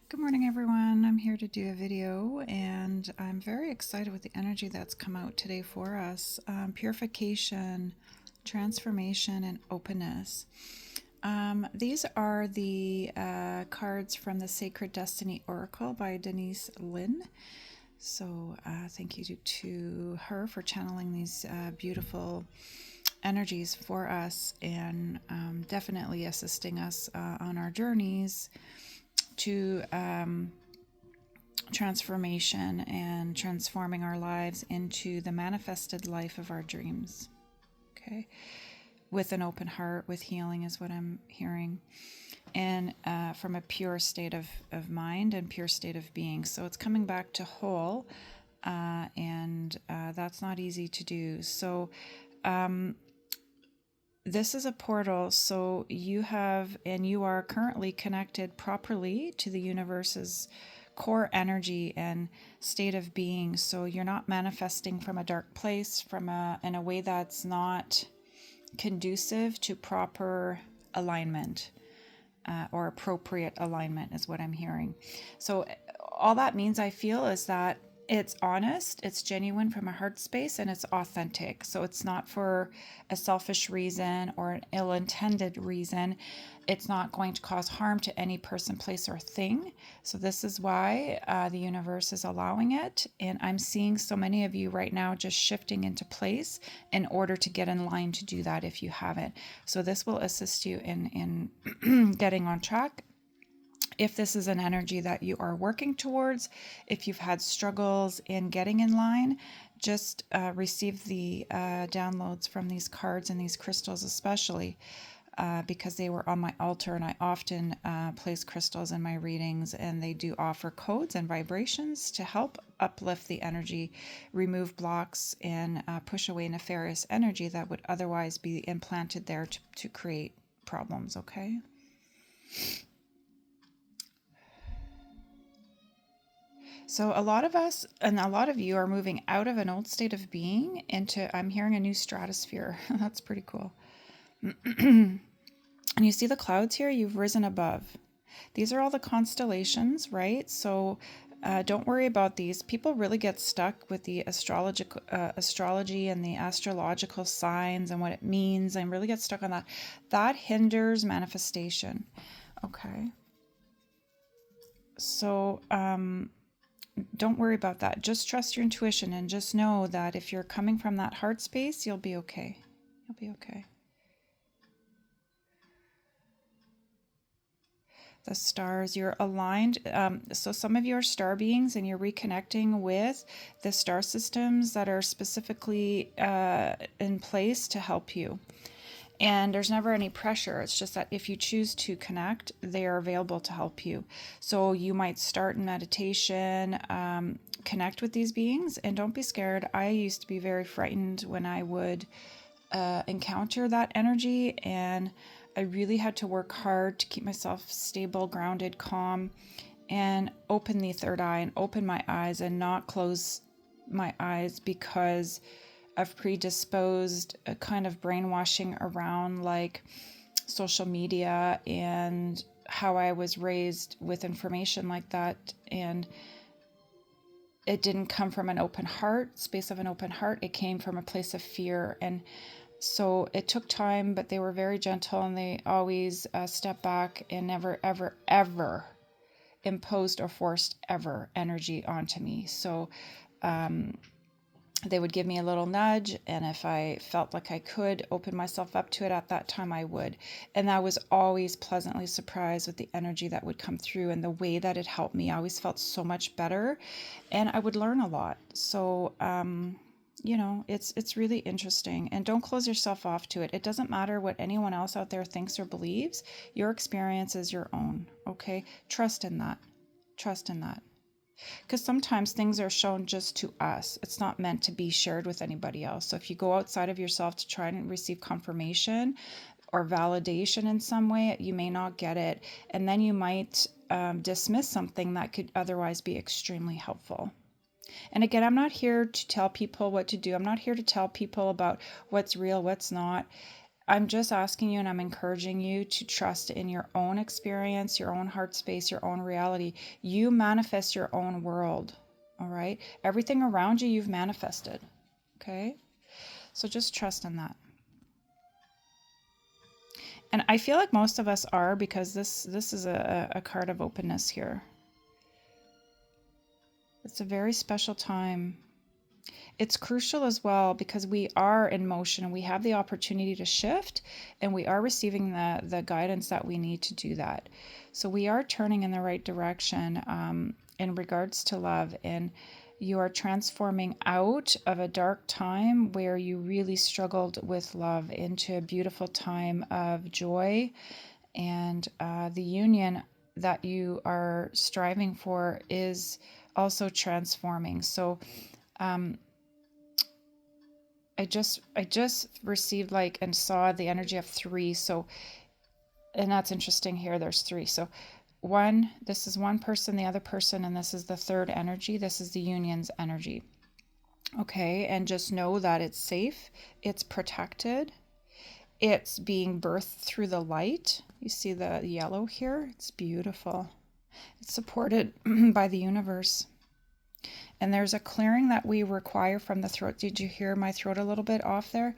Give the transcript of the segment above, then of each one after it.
Good morning, everyone. I'm here to do a video, and I'm very excited with the energy that's come out today for us. Purification, transformation, and openness. These are the cards from the Sacred Destiny Oracle by Denise Lynn. So, thank you to her for channeling these beautiful energies for us and definitely assisting us on our journeys to transformation and transforming our lives into the manifested life of our dreams. Okay. With an open heart, with healing, is what I'm hearing. And from a pure state of mind and pure state of being. So it's coming back to whole, and that's not easy to do. So this is a portal. So you have, and you are currently connected properly to the universe's core energy and state of being. So you're not manifesting from a dark place, in a way that's not conducive to proper alignment, or appropriate alignment is what I'm hearing. So all that means, I feel, is that it's honest, it's genuine from a heart space, and it's authentic. So it's not for a selfish reason or an ill-intended reason. It's not going to cause harm to any person, place, or thing. So this is why the universe is allowing it. And I'm seeing so many of you right now just shifting into place in order to get in line to do that if you haven't. So this will assist you in getting on track. If this is an energy that you are working towards, if you've had struggles in getting in line, just receive the downloads from these cards and these crystals, especially because they were on my altar, and I often place crystals in my readings, and they do offer codes and vibrations to help uplift the energy, remove blocks, and push away nefarious energy that would otherwise be implanted there to create problems, okay? So a lot of us and a lot of you are moving out of an old state of being into, I'm hearing, a new stratosphere. That's pretty cool. And you see the clouds here? You've risen above. These are all the constellations, right? So don't worry about these. People really get stuck with the astrology and the astrological signs and what it means, and really get stuck on that. That hinders manifestation. Okay. So don't worry about that. Just trust your intuition and just know that if you're coming from that heart space, you'll be okay. You'll be okay. The stars, you're aligned. So some of you are star beings, and you're reconnecting with the star systems that are specifically in place to help you. And there's never any pressure. It's just that if you choose to connect, they are available to help you. So you might start in meditation, connect with these beings, and don't be scared. I used to be very frightened when I would encounter that energy, and I really had to work hard to keep myself stable, grounded, calm, and open the third eye and open my eyes and not close my eyes because of predisposed kind of brainwashing around like social media and how I was raised with information like that. And it didn't come from an open heart, space of an open heart. It came from a place of fear. And so it took time, but they were very gentle, and they always stepped back and never, ever, ever imposed or forced ever energy onto me. So they would give me a little nudge, and if I felt like I could open myself up to it at that time, I would. And I was always pleasantly surprised with the energy that would come through and the way that it helped me. I always felt so much better, and I would learn a lot. So it's really interesting, and don't close yourself off to it. It doesn't matter what anyone else out there thinks or believes. Your experience is your own. Okay, trust in that. Trust in that. Because sometimes things are shown just to us. It's not meant to be shared with anybody else. So if you go outside of yourself to try and receive confirmation or validation in some way, you may not get it. And then you might dismiss something that could otherwise be extremely helpful. And again, I'm not here to tell people what to do. I'm not here to tell people about what's real, what's not. I'm just asking you and I'm encouraging you to trust in your own experience, your own heart space, your own reality. You manifest your own world. All right. Everything around you, you've manifested. Okay. So just trust in that. And I feel like most of us are, because this is a card of openness here. It's a very special time. It's crucial as well because we are in motion and we have the opportunity to shift, and we are receiving the guidance that we need to do that. So we are turning in the right direction in regards to love, and you are transforming out of a dark time where you really struggled with love into a beautiful time of joy, and the union that you are striving for is also transforming. So I just received like and saw the energy of 3. So, and that's interesting here. There's 3. So one, this is one person, the other person, and this is the third energy. This is the union's energy. Okay. And just know that it's safe. It's protected. It's being birthed through the light. You see the yellow here? It's beautiful. It's supported by the universe. And there's a clearing that we require from the throat. Did you hear my throat a little bit off there?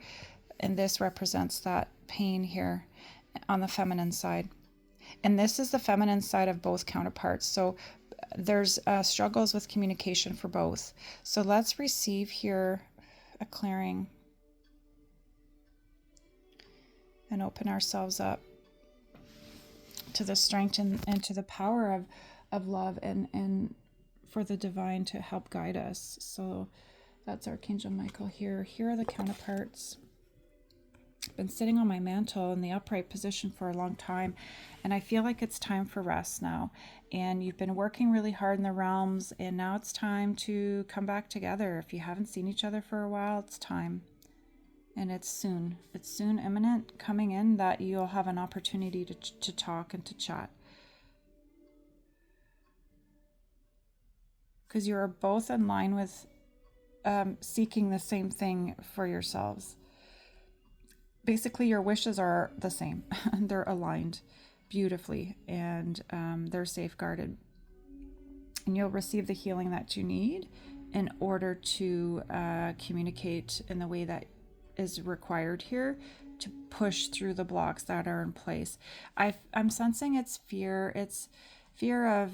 And this represents that pain here on the feminine side. And this is the feminine side of both counterparts. So there's struggles with communication for both. So let's receive here a clearing and open ourselves up to the strength and to the power of love and for the divine to help guide us. So that's Archangel Michael here. Here are the counterparts. Been sitting on my mantle in the upright position for a long time, and I feel like it's time for rest now. And you've been working really hard in the realms, and now it's time to come back together. If you haven't seen each other for a while, it's time. And it's soon imminent coming in that you'll have an opportunity to talk and to chat. Because you are both in line with seeking the same thing for yourselves. Basically, your wishes are the same. They're aligned beautifully, and they're safeguarded. And you'll receive the healing that you need in order to communicate in the way that is required here to push through the blocks that are in place. I'm sensing it's fear. It's fear of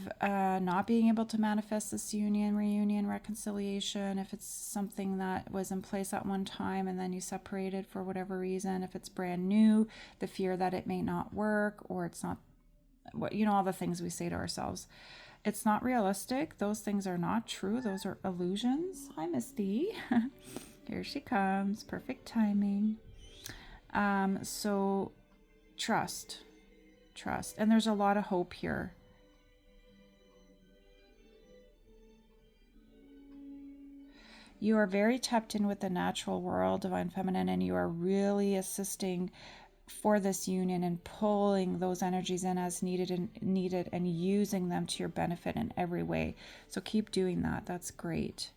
not being able to manifest this union, reunion, reconciliation, if it's something that was in place at one time and then you separated for whatever reason, if it's brand new, the fear that it may not work or it's not, all the things we say to ourselves. It's not realistic. Those things are not true. Those are illusions. Hi, Misty. Here she comes. Perfect timing. So trust. And there's a lot of hope here. You are very tapped in with the natural world, Divine Feminine, and you are really assisting for this union and pulling those energies in as needed and using them to your benefit in every way. So keep doing that. That's great.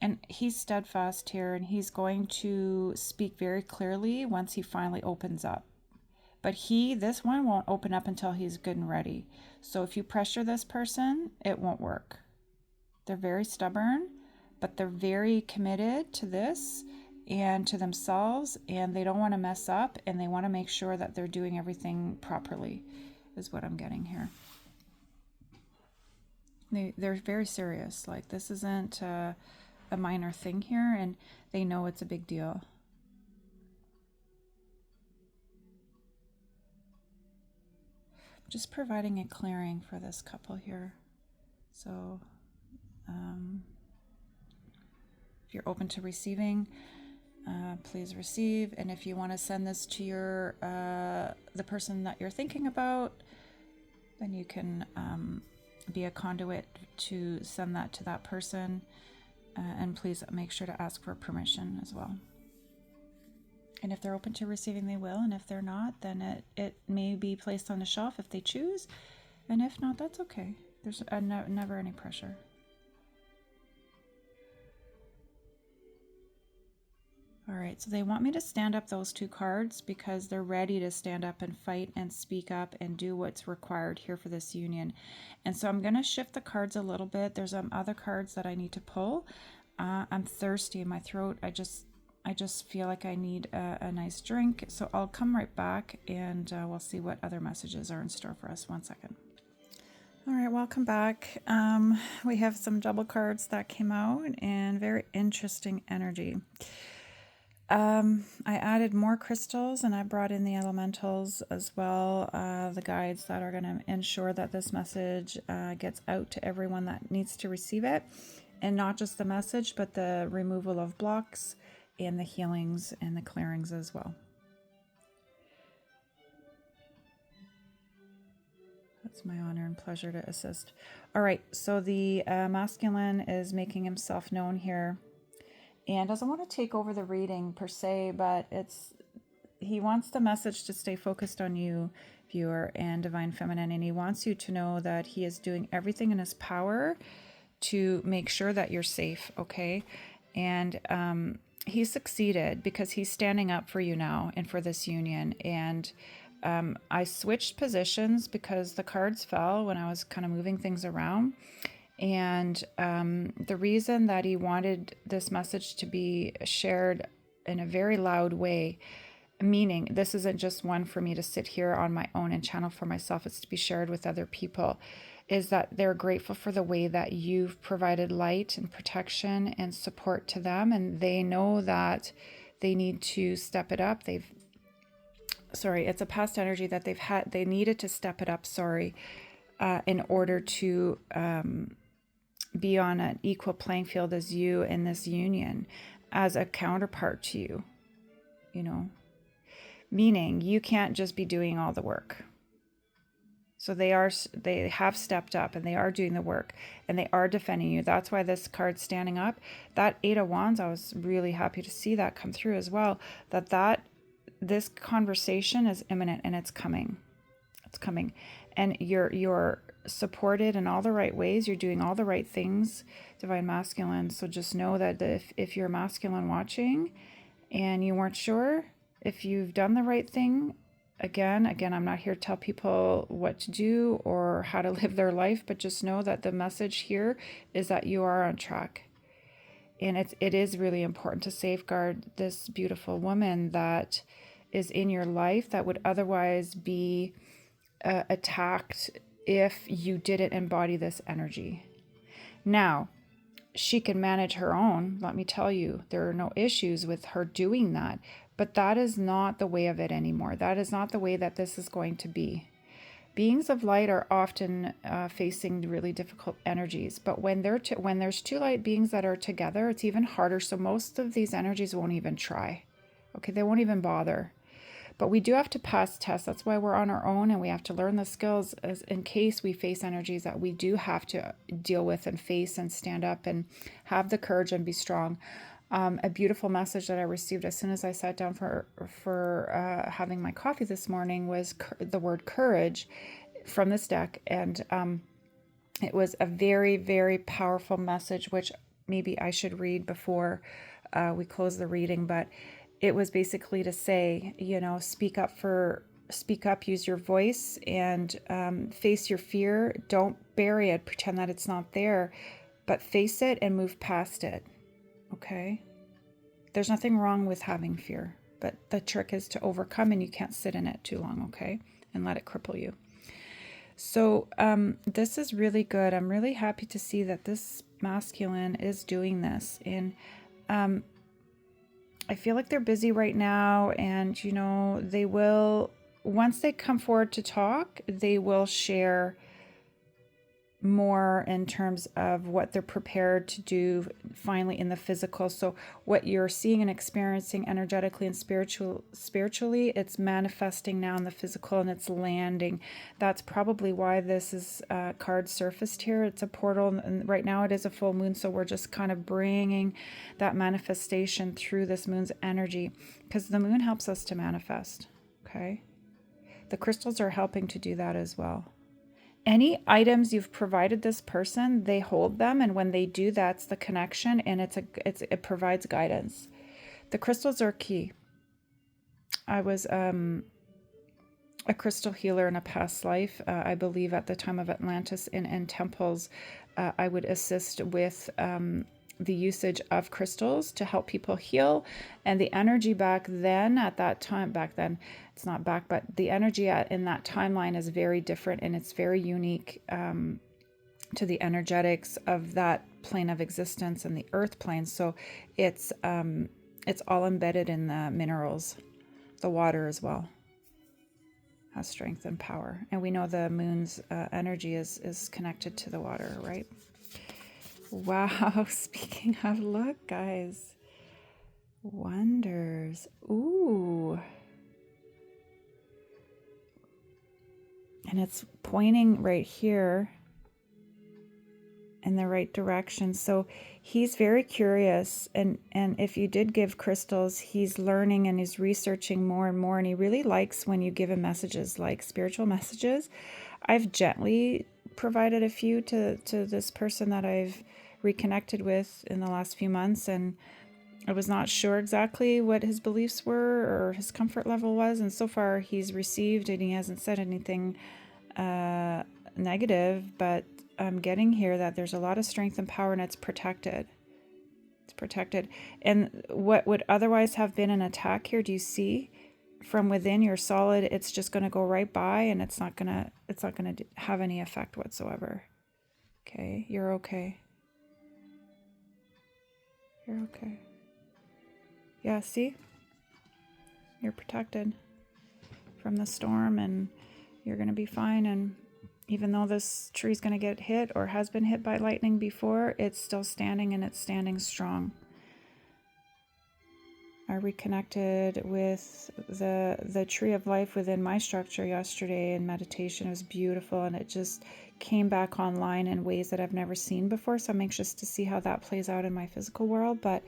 And he's steadfast here, and he's going to speak very clearly once he finally opens up. But this one won't open up until he's good and ready. So if you pressure this person, it won't work. They're very stubborn, but they're very committed to this and to themselves, and they don't want to mess up, and they want to make sure that they're doing everything properly, is what I'm getting here. They're very serious. Like, this isn't a minor thing here, and they know it's a big deal. Just providing a clearing for this couple here. So if you're open to receiving, please receive. And if you want to send this to the person that you're thinking about, then you can be a conduit to send that to that person. And please make sure to ask for permission as well. And if they're open to receiving, they will. And if they're not, then it may be placed on the shelf if they choose. And if not, that's okay. There's never any pressure. All right, so they want me to stand up those two cards because they're ready to stand up and fight and speak up and do what's required here for this union. And so I'm going to shift the cards a little bit. There's other cards that I need to pull. I'm thirsty in my throat. I just feel like I need a nice drink. So I'll come right back and we'll see what other messages are in store for us. 1 second. All right, welcome back. We have some double cards that came out and very interesting energy. I added more crystals and I brought in the elementals as well, the guides that are going to ensure that this message gets out to everyone that needs to receive it. And not just the message, but the removal of blocks and the healings and the clearings as well. It's my honor and pleasure to assist. All right, so the masculine is making himself known here. And doesn't want to take over the reading per se, but he wants the message to stay focused on you, viewer, and Divine Feminine. And he wants you to know that he is doing everything in his power to make sure that you're safe, okay? And he succeeded because he's standing up for you now and for this union. And I switched positions because the cards fell when I was kind of moving things around. And the reason that he wanted this message to be shared in a very loud way, meaning this isn't just one for me to sit here on my own and channel for myself, it's to be shared with other people, is that they're grateful for the way that you've provided light and protection and support to them. And they know that they need to step it up. It's a past energy that they needed to step it up, in order to be on an equal playing field as you in this union, as a counterpart to you, meaning you can't just be doing all the work. So they have stepped up and they are doing the work and they are defending you. That's why this card's standing up. That 8 of Wands, I was really happy to see that come through as well, this conversation is imminent and it's coming. It's coming. And you're supported in all the right ways. You're doing all the right things, Divine Masculine. So just know that if you're masculine watching and you weren't sure if you've done the right thing, again, I'm not here to tell people what to do or how to live their life, but just know that the message here is that you are on track. And it is really important to safeguard this beautiful woman that is in your life that would otherwise be attacked if you didn't embody this energy. Now, she can manage her own. Let me tell you, there are no issues with her doing that, but that is not the way of it anymore. That is not the way that this is going to be. Beings of light are often facing really difficult energies, but when there's two light beings that are together, it's even harder. So most of these energies won't even try. Okay, they won't even bother. But we do have to pass tests. That's why we're on our own, and we have to learn the skills in case we face energies that we do have to deal with and face and stand up and have the courage and be strong. A beautiful message that I received as soon as I sat down for having my coffee this morning was the word courage from this deck. And it was a very, very powerful message, which maybe I should read before we close the reading. But it was basically to say, speak up, use your voice and face your fear. Don't bury it, pretend that it's not there, but face it and move past it. Okay? There's nothing wrong with having fear, but the trick is to overcome, and you can't sit in it too long, okay? And let it cripple you. So this is really good. I'm really happy to see that this masculine is doing this. And I feel like they're busy right now, and they will, once they come forward to talk, they will share more in terms of what they're prepared to do finally in the physical. So what you're seeing and experiencing energetically and spiritually, it's manifesting now in the physical and it's landing. That's probably why this is card surfaced here. It's a portal, and right now it is a full moon, so we're just kind of bringing that manifestation through this moon's energy, because the moon helps us to manifest. Okay, the crystals are helping to do that as well. Any items you've provided this person, they hold them, and when they do, that's the connection, and it provides guidance. The crystals are key. I was a crystal healer in a past life. I believe at the time of Atlantis in temples, I would assist with the usage of crystals to help people heal. And the energy back then, at that time, back then, it's not back, but the energy in that timeline is very different, and it's very unique to the energetics of that plane of existence and the earth plane. So it's all embedded in the minerals, the water as well has strength and power. And we know the moon's energy is connected to the water, right? Wow. Speaking of, look, guys. Wonders. Ooh. And it's pointing right here in the right direction. So he's very curious, and if you did give crystals, he's learning and he's researching more and more, and he really likes when you give him messages, like spiritual messages. I've gently provided a few to this person that I've reconnected with in the last few months, and I was not sure exactly what his beliefs were or his comfort level was, and so far he's received and he hasn't said anything negative, but I'm getting here that there's a lot of strength and power, and it's protected. It's protected. And what would otherwise have been an attack here, do you see? From within, you're solid. It's just going to go right by, and it's not going to have any effect whatsoever. Okay, you're okay. You're okay. Yeah, see? You're protected from the storm, and you're going to be fine. And even though this tree is going to get hit or has been hit by lightning before, it's still standing, and it's standing strong. I reconnected with the tree of life within my structure yesterday in meditation. It was beautiful, and it just came back online in ways that I've never seen before. So I'm anxious to see how that plays out in my physical world, but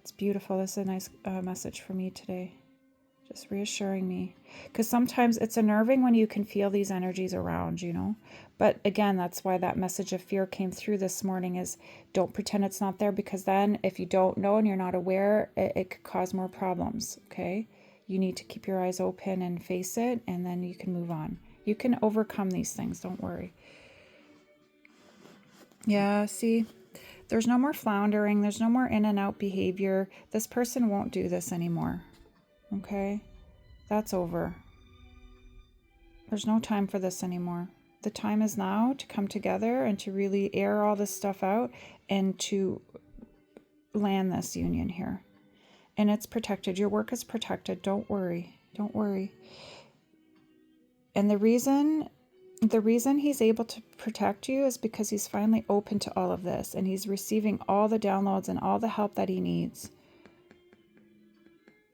it's beautiful. This is a nice message for me today. Just reassuring me, because sometimes it's unnerving when you can feel these energies around, but again, that's why that message of fear came through this morning, is don't pretend it's not there, because then if you don't know and you're not aware, it could cause more problems. Okay, you need to keep your eyes open and face it, and then you can move on. You can overcome these things, don't worry. Yeah, see, there's no more floundering, there's no more in and out behavior. This person won't do this anymore. Okay, that's over. There's no time for this anymore. The time is now to come together and to really air all this stuff out and to land this union here. And it's protected. Your work is protected. Don't worry. Don't worry. And the reason he's able to protect you is because he's finally open to all of this, and he's receiving all the downloads and all the help that he needs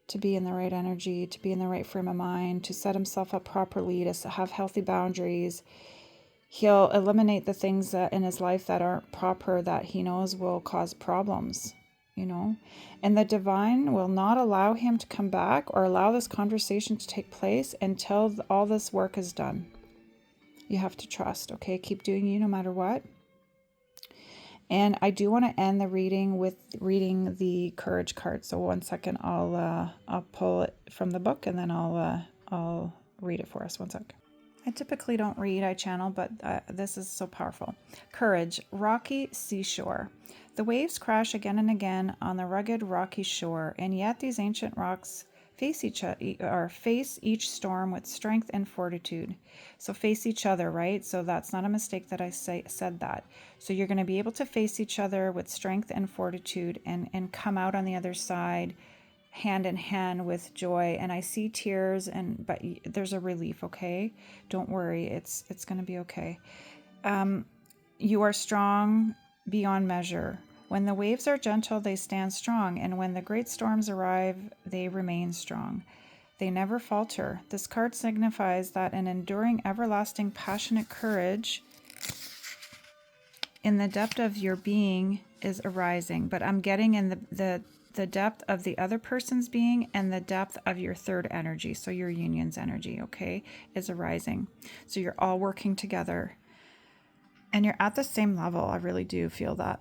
to be in the right energy, to be in the right frame of mind, to set himself up properly, to have healthy boundaries. He'll eliminate the things that in his life that aren't proper, that he knows will cause problems, and the divine will not allow him to come back or allow this conversation to take place until all this work is done. You have to trust, okay? Keep doing you no matter what. And I do want to end the reading with reading the courage card. So 1 second, I'll pull it from the book, and then I'll read it for us. 1 sec. I typically don't read, I channel, but this is so powerful. Courage, rocky seashore. The waves crash again and again on the rugged rocky shore, and yet these ancient rocks face each storm with strength and fortitude. So face each other, right? So that's not a mistake that I said that. So you're going to be able to face each other with strength and fortitude, and come out on the other side hand in hand with joy. And I see tears, but there's a relief, okay? Don't worry. It's going to be okay. You are strong beyond measure. When the waves are gentle, they stand strong, and when the great storms arrive, they remain strong. They never falter. This card signifies that an enduring, everlasting, passionate courage in the depth of your being is arising. But I'm getting in the depth of the other person's being and the depth of your third energy, so your union's energy, okay, is arising. So you're all working together, and you're at the same level. I really do feel that.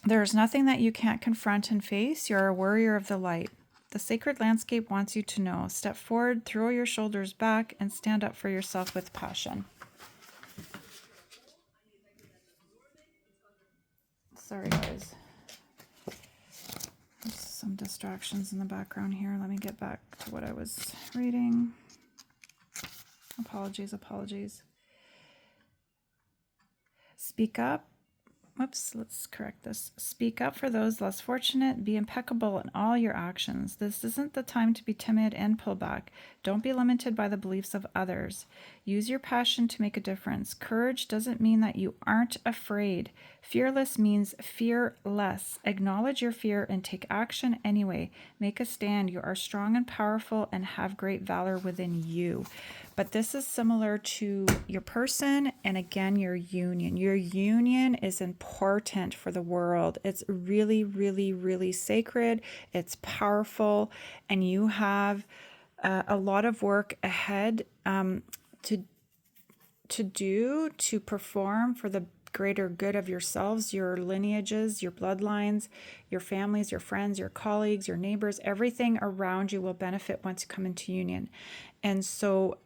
There's nothing that you can't confront and face. You're a warrior of the light. The sacred landscape wants you to know. Step forward, throw your shoulders back, and stand up for yourself with passion. Sorry, guys. There's some distractions in the background here. Let me get back to what I was reading. Apologies. Speak up. Whoops, let's correct this. Speak up for those less fortunate. Be impeccable in all your actions. This isn't the time to be timid and pull back. Don't be limited by the beliefs of others. Use your passion to make a difference. Courage doesn't mean that you aren't afraid. Fearless means fear less. Acknowledge your fear and take action anyway. Make a stand. You are strong and powerful and have great valor within you. But this is similar to your person and again, your union. Your union is important for the world. It's really, really, really sacred. It's powerful. And you have a lot of work ahead to do, to perform for the greater good of yourselves, your lineages, your bloodlines, your families, your friends, your colleagues, your neighbors. Everything around you will benefit once you come into union. And so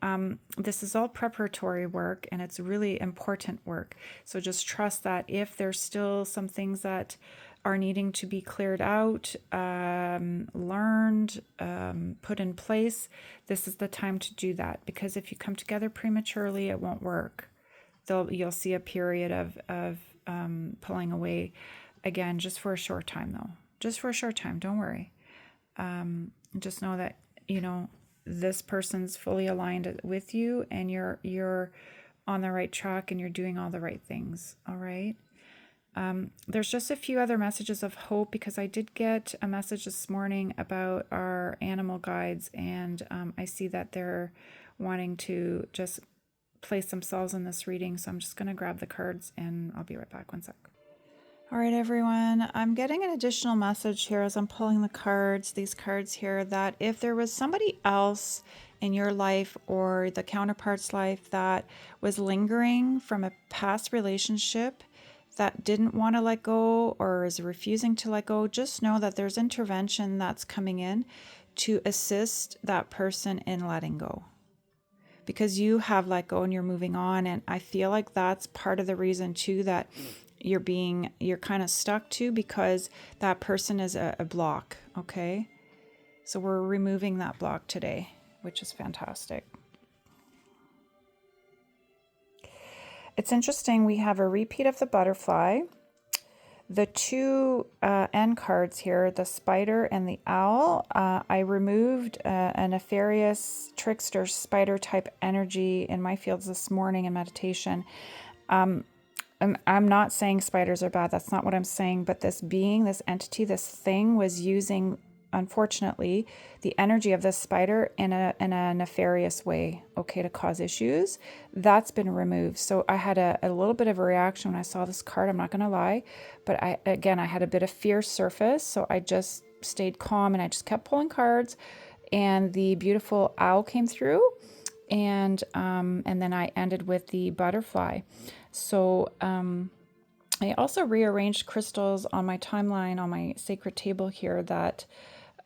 this is all preparatory work, and it's really important work. So just trust that if there's still some things that are needing to be cleared out, learned, put in place, this is the time to do that. Because if you come together prematurely, it won't work. You'll see a period of pulling away again, just for a short time though. Just for a short time, don't worry. Just know that, this person's fully aligned with you and you're on the right track and you're doing all the right things. All right. There's just a few other messages of hope because I did get a message this morning about our animal guides, and I see that they're wanting to just place themselves in this reading. So I'm just going to grab the cards and I'll be right back. One sec. All right, everyone, I'm getting an additional message here as I'm pulling the cards, these cards here, that if there was somebody else in your life or the counterpart's life that was lingering from a past relationship that didn't want to let go or is refusing to let go, just know that there's intervention that's coming in to assist that person in letting go. Because you have let go and you're moving on. And I feel like that's part of the reason too that you're kind of stuck to, because that person is a block. Okay. So we're removing that block today, which is fantastic. It's interesting. We have a repeat of the butterfly, the two end cards here, the spider and the owl. I removed a nefarious trickster spider type energy in my fields this morning in meditation. And I'm not saying spiders are bad. That's not what I'm saying. But this being, this entity, this thing was using, unfortunately, the energy of this spider in a nefarious way, okay, to cause issues. That's been removed. So I had a little bit of a reaction when I saw this card. I'm not going to lie. But I had a bit of fear surface. So I just stayed calm and I just kept pulling cards. And the beautiful owl came through. And then I ended with the butterfly. So I also rearranged crystals on my timeline on my sacred table here that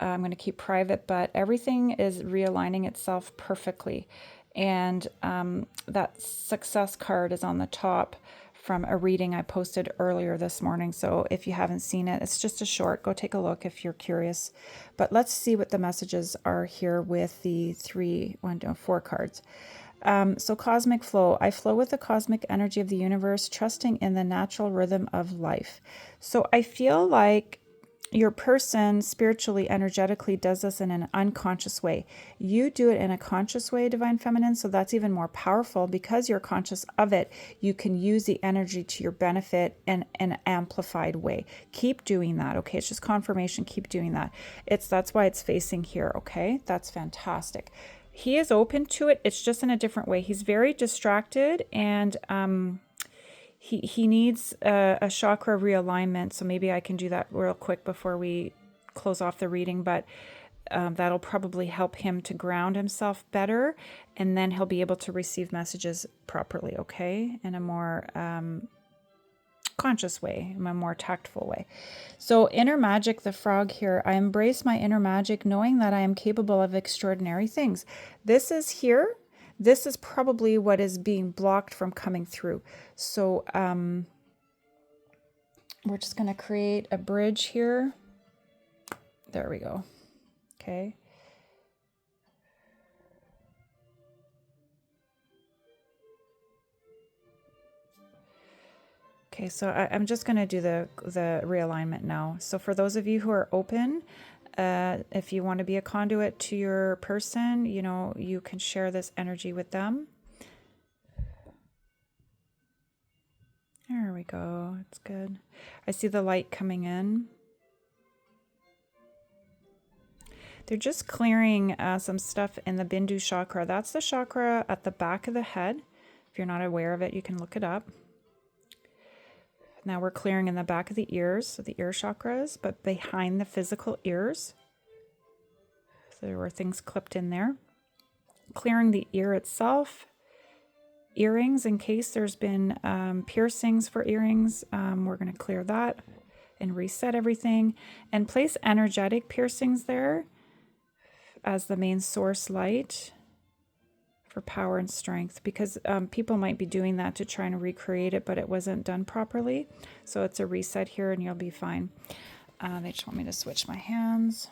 I'm going to keep private, but everything is realigning itself perfectly. And that success card is on the top from a reading I posted earlier this morning. So if you haven't seen it, it's just a short. Go take a look if you're curious. But let's see what the messages are here with the 4 cards. So cosmic flow. I flow with the cosmic energy of the universe, trusting in the natural rhythm of life. So I feel like your person spiritually, energetically does this in an unconscious way. You do it in a conscious way, Divine Feminine. So that's even more powerful because you're conscious of it. You can use the energy to your benefit in an amplified way. Keep doing that. Okay. It's just confirmation. Keep doing that. That's why it's facing here. Okay. That's fantastic. He is open to it. It's just in a different way. He's very distracted and he needs a chakra realignment. So maybe I can do that real quick before we close off the reading. But that'll probably help him to ground himself better. And then he'll be able to receive messages properly, okay? In a more conscious way, in a more tactful way. So inner magic, the frog here, I embrace my inner magic knowing that I am capable of extraordinary things. This is here. This is probably what is being blocked from coming through. So we're just going to create a bridge here. There we go. Okay. Okay, so I'm just going to do the realignment now. So for those of you who are open, if you want to be a conduit to your person, you know, you can share this energy with them. There we go. It's good. I see the light coming in. They're just clearing some stuff in the Bindu chakra. That's the chakra at the back of the head. If you're not aware of it, you can look it up. Now we're clearing in the back of the ears, so the ear chakras, but behind the physical ears. So there were things clipped in there. Clearing the ear itself. Earrings, in case there's been piercings for earrings, we're going to clear that and reset everything. And place energetic piercings there as the main source light for power and strength, because people might be doing that to try and recreate it, but it wasn't done properly. So it's a reset here and you'll be fine. They just want me to switch my hands.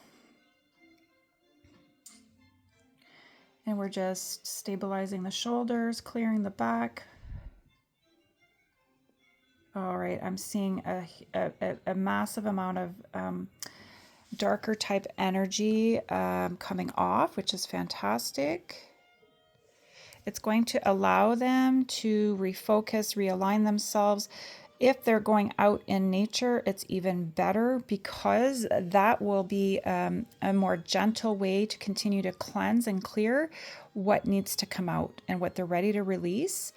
And we're just stabilizing the shoulders, clearing the back. All right, I'm seeing a massive amount of darker type energy coming off, which is fantastic. It's going to allow them to refocus, realign themselves. If they're going out in nature, it's even better, because that will be a more gentle way to continue to cleanse and clear what needs to come out and what they're ready to release.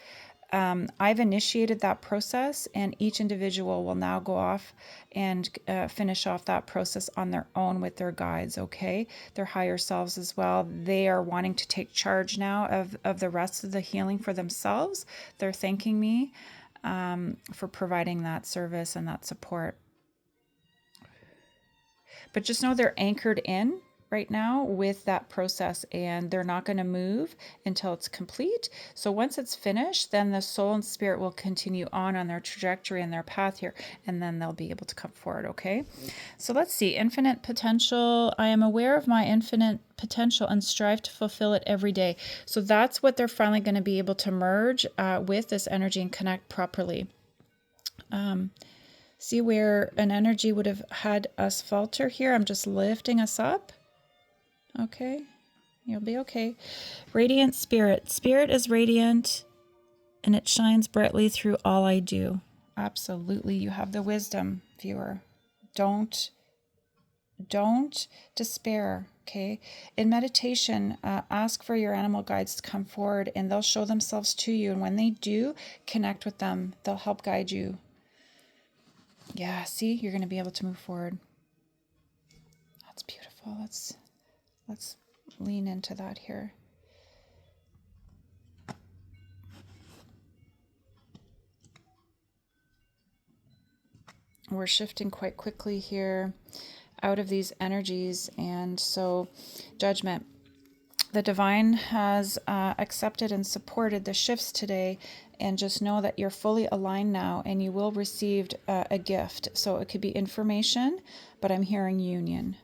I've initiated that process, and each individual will now go off and finish off that process on their own with their guides, okay? Their higher selves as well. They are wanting to take charge now of the rest of the healing for themselves. They're thanking me for providing that service and that support. But just know they're anchored in right now with that process, and they're not going to move until it's complete. So once it's finished, then the soul and spirit will continue on their trajectory and their path here, and then they'll be able to come forward, okay? So let's see. Infinite potential. I am aware of my infinite potential and strive to fulfill it every day. So that's what they're finally going to be able to merge with this energy and connect properly. See where an energy would have had us falter here? I'm just lifting us up. Okay, you'll be okay. Radiant spirit. Spirit is radiant and it shines brightly through all I do. Absolutely, you have the wisdom, viewer. Don't despair, okay? In meditation, ask for your animal guides to come forward and they'll show themselves to you. And when they do, connect with them. They'll help guide you. Yeah, see, you're going to be able to move forward. That's beautiful. Let's lean into that here. We're shifting quite quickly here out of these energies, and so judgment. The divine has accepted and supported the shifts today, and just know that you're fully aligned now and you will receive a gift. So it could be information, but I'm hearing union.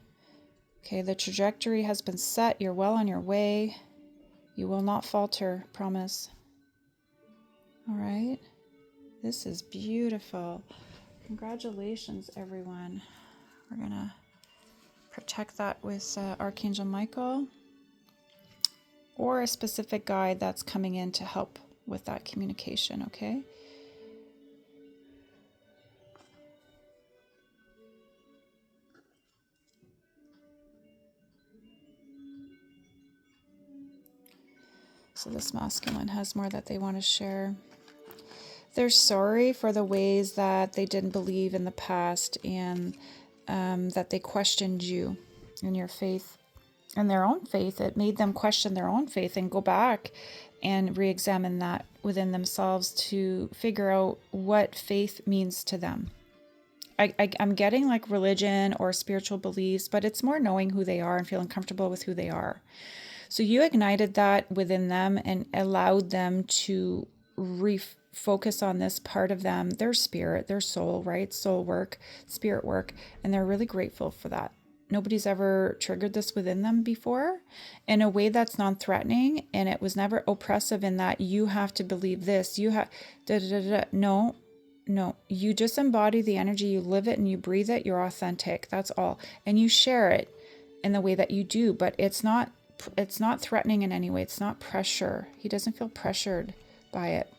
Okay, the trajectory has been set. You're well on your way. You will not falter, promise. All right. This is beautiful. Congratulations, everyone. We're going to protect that with Archangel Michael or a specific guide that's coming in to help with that communication, okay? So this masculine has more that they want to share. They're sorry for the ways that they didn't believe in the past, and that they questioned you and your faith and their own faith. It made them question their own faith and go back and re-examine that within themselves to figure out what faith means to them. I'm getting like religion or spiritual beliefs, but it's more knowing who they are and feeling comfortable with who they are. So you ignited that within them and allowed them to refocus on this part of them, their spirit, their soul, right? Soul work, spirit work. And they're really grateful for that. Nobody's ever triggered this within them before in a way that's non-threatening. And it was never oppressive in that you have to believe this. You have, no, you just embody the energy, you live it and you breathe it. You're authentic. That's all. And you share it in the way that you do, but it's not threatening in any way. It's not pressure. He doesn't feel pressured by it.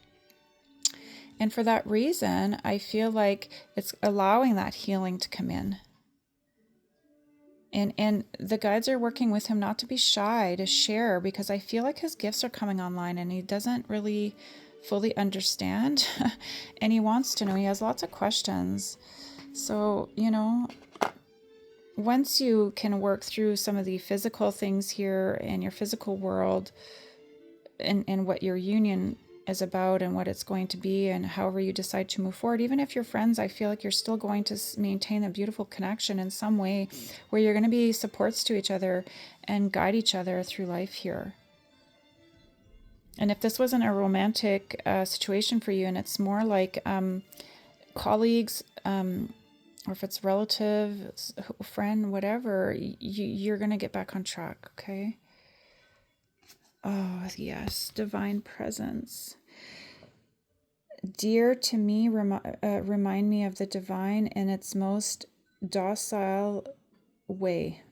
And for that reason, I feel like it's allowing that healing to come in. And the guides are working with him not to be shy, to share, because I feel like his gifts are coming online and he doesn't really fully understand and he wants to know. He has lots of questions. So, once you can work through some of the physical things here in your physical world and what your union is about and what it's going to be and however you decide to move forward, even if you're friends, I feel like you're still going to maintain a beautiful connection in some way where you're going to be supports to each other and guide each other through life here. And if this wasn't a romantic situation for you and it's more like colleagues, or if it's relative, friend, whatever, you're going to get back on track, okay? Oh, yes, divine presence. Dear to me, remind me of the divine in its most docile way.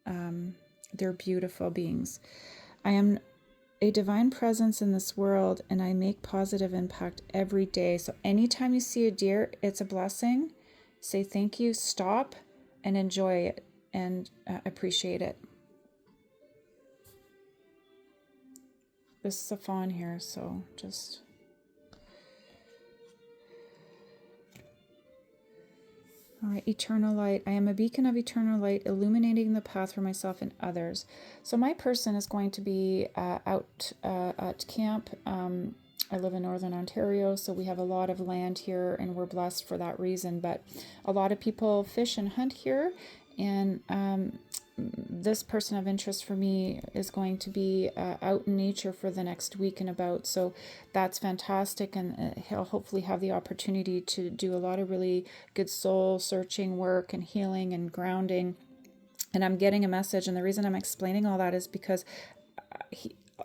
They're beautiful beings. I am a divine presence in this world and I make positive impact every day. So anytime you see a deer, it's a blessing. Say thank you, stop, and enjoy it and appreciate it. This is a fawn here, so just... All right, eternal light. I am a beacon of eternal light, illuminating the path for myself and others. So my person is going to be out at camp. I live in Northern Ontario, so we have a lot of land here, and we're blessed for that reason. But a lot of people fish and hunt here, and this person of interest for me is going to be out in nature for the next week and about. So that's fantastic, and he'll hopefully have the opportunity to do a lot of really good soul searching work and healing and grounding. And I'm getting a message, and the reason I'm explaining all that is because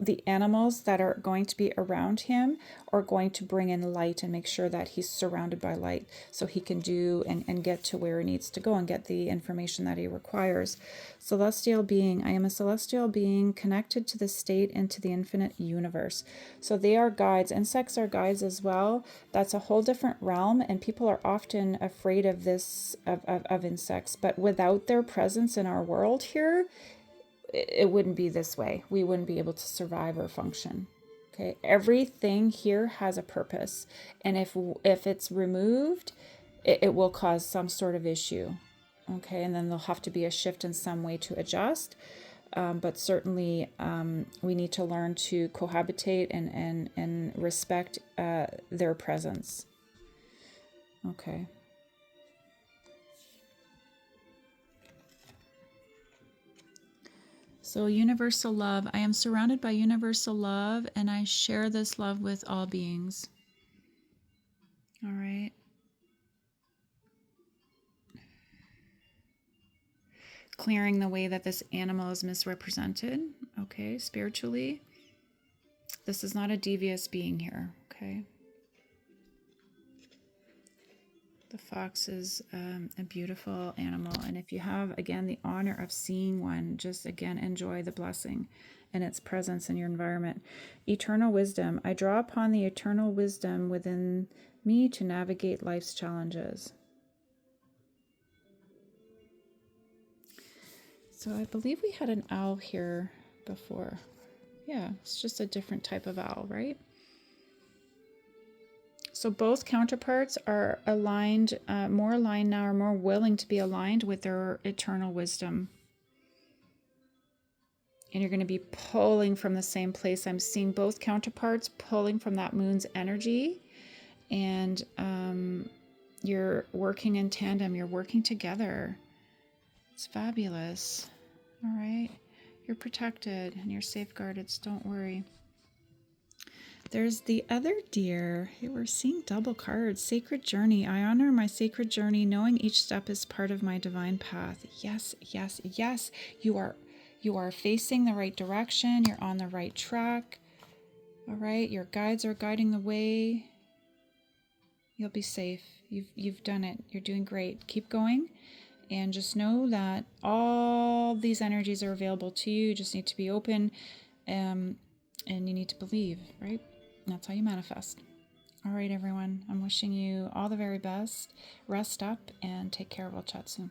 the animals that are going to be around him are going to bring in light and make sure that he's surrounded by light so he can do and get to where he needs to go and get the information that he requires. Celestial being. I am a celestial being connected to the state and to the infinite universe. So they are guides. Insects are guides as well. That's a whole different realm, and people are often afraid of this, of insects. But without their presence in our world here, it wouldn't be this way. We wouldn't be able to survive or function. Okay, everything here has a purpose, and if it's removed, it will cause some sort of issue. Okay, and then there'll have to be a shift in some way to adjust. But certainly, we need to learn to cohabitate and respect their presence. Okay. So universal love. I am surrounded by universal love, and I share this love with all beings. All right. Clearing the way that this animal is misrepresented. Okay, spiritually. This is not a devious being here. Okay. The fox is a beautiful animal. And if you have, again, the honor of seeing one, just, again, enjoy the blessing and its presence in your environment. Eternal wisdom. I draw upon the eternal wisdom within me to navigate life's challenges. So I believe we had an owl here before. Yeah, it's just a different type of owl, right? So both counterparts are aligned, more aligned now, or more willing to be aligned with their eternal wisdom. And you're going to be pulling from the same place. I'm seeing both counterparts pulling from that moon's energy. And you're working in tandem. You're working together. It's fabulous. All right. You're protected and you're safeguarded, so don't worry. There's the other deer. Hey, we're seeing double cards. Sacred journey. I honor my sacred journey, knowing each step is part of my divine path. Yes, yes, yes. You are facing the right direction. You're on the right track. All right. Your guides are guiding the way. You'll be safe. You've done it. You're doing great. Keep going. And just know that all these energies are available to you. You just need to be open, and you need to believe, right? That's how you manifest. All right, everyone. I'm wishing you all the very best. Rest up and take care. We'll chat soon.